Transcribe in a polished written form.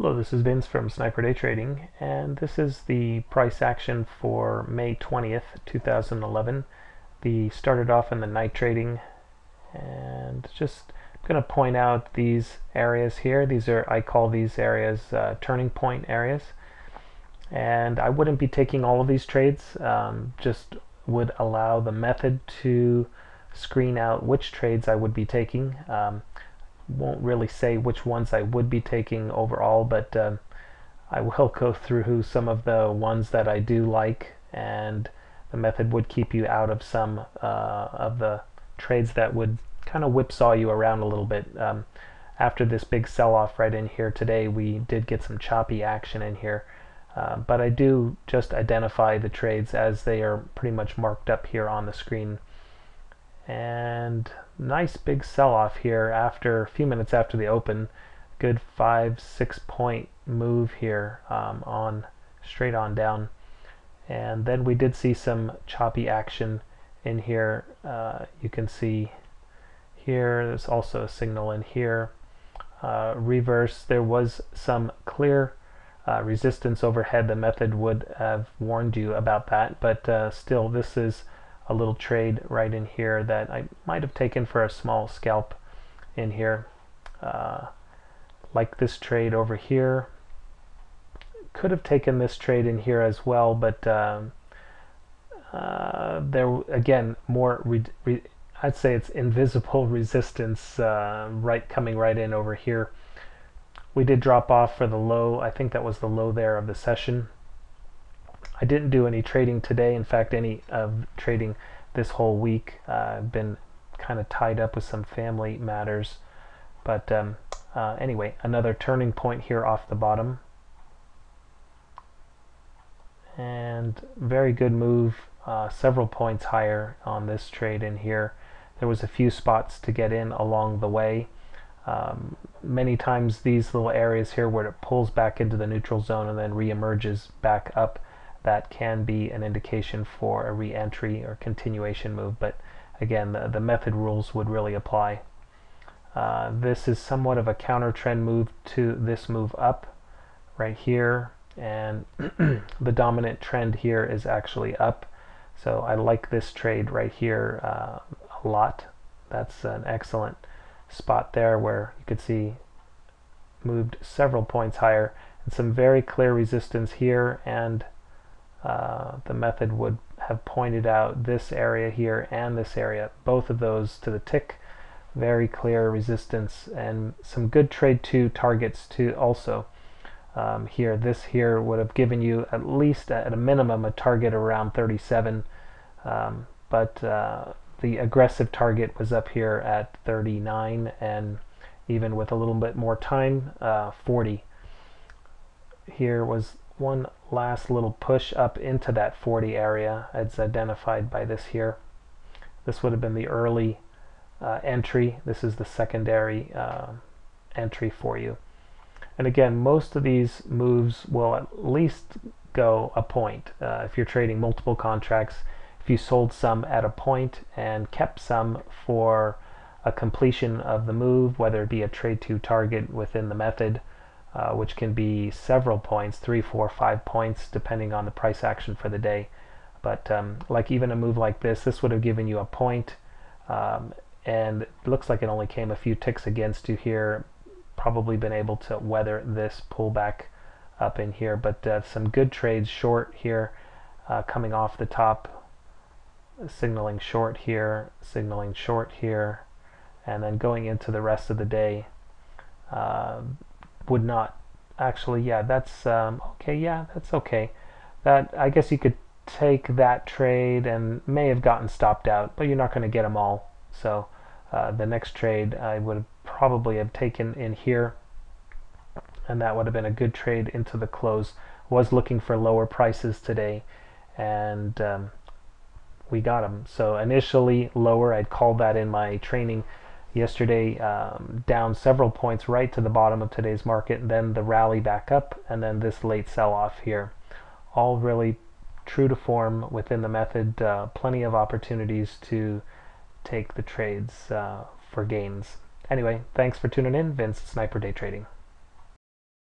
Hello, this is Vince from Sniper Day Trading, and this is the price action for May 20th, 2011. The started off in the night trading, and just going to point out these areas here. I call these areas turning point areas, and I wouldn't be taking all of these trades. Just would allow the method to screen out which trades I would be taking. Won't really say which ones I would be taking overall, but I will go through some of the ones that I do like, and the method would keep you out of some of the trades that would kind of whipsaw you around a little bit. After this big sell-off right in here today, we did get some choppy action in here, but I do just identify the trades as they are pretty much marked up here on the screen. And nice big sell-off here after a few minutes after the open. Good 5-6 point move here on straight on down, and then we did see some choppy action in here. You can see here there's also a signal in here. Reverse, there was some clear resistance overhead. The method would have warned you about that, but still, this is a little trade right in here that I might have taken for a small scalp in here. Like this trade over here. Could have taken this trade in here as well, but there again more I'd say it's invisible resistance coming right in over here. We did drop off for the low. I think that was the low there of the session. I didn't do any trading today. In fact, any of trading this whole week. I've been kind of tied up with some family matters. But anyway, another turning point here off the bottom. And very good move, several points higher on this trade in here. There was a few spots to get in along the way. Many times these little areas here where it pulls back into the neutral zone and then re-emerges back up, that can be an indication for a re-entry or continuation move, but again, the method rules would really apply. This is somewhat of a counter trend move to this move up right here, and the dominant trend here is actually up, so I like this trade right here a lot. That's an excellent spot there where you could see moved several points higher, and some very clear resistance here, and the method would have pointed out this area here and this area, both of those to the tick. Very clear resistance and some good trade to targets too also. Here, this here would have given you at least at a minimum a target around 37, but the aggressive target was up here at 39, and even with a little bit more time, 40. Here was one last little push up into that 40 area as identified by this here. This would have been the early entry. This is the secondary entry for you. And again, most of these moves will at least go a point. If you're trading multiple contracts, if you sold some at a point and kept some for a completion of the move, whether it be a trade to target within the method, which can be several points, 3, 4, 5 points, depending on the price action for the day. But like even a move like this would have given you a point, and it looks like it only came a few ticks against you here. Probably been able to weather this pullback up in here, but some good trades short here, coming off the top, signaling short here, and then going into the rest of the day. Would not actually, yeah, that's okay, yeah, that's okay. That, I guess you could take that trade and may have gotten stopped out, but you're not going to get them all. So the next trade I would probably have taken in here, and that would have been a good trade into the close. Was looking for lower prices today, and we got them. So initially lower, I'd called that in my training yesterday, down several points right to the bottom of today's market, and then the rally back up, and then this late sell-off here. All really true to form within the method. Plenty of opportunities to take the trades for gains. Anyway, thanks for tuning in. Vince, Sniper Day Trading.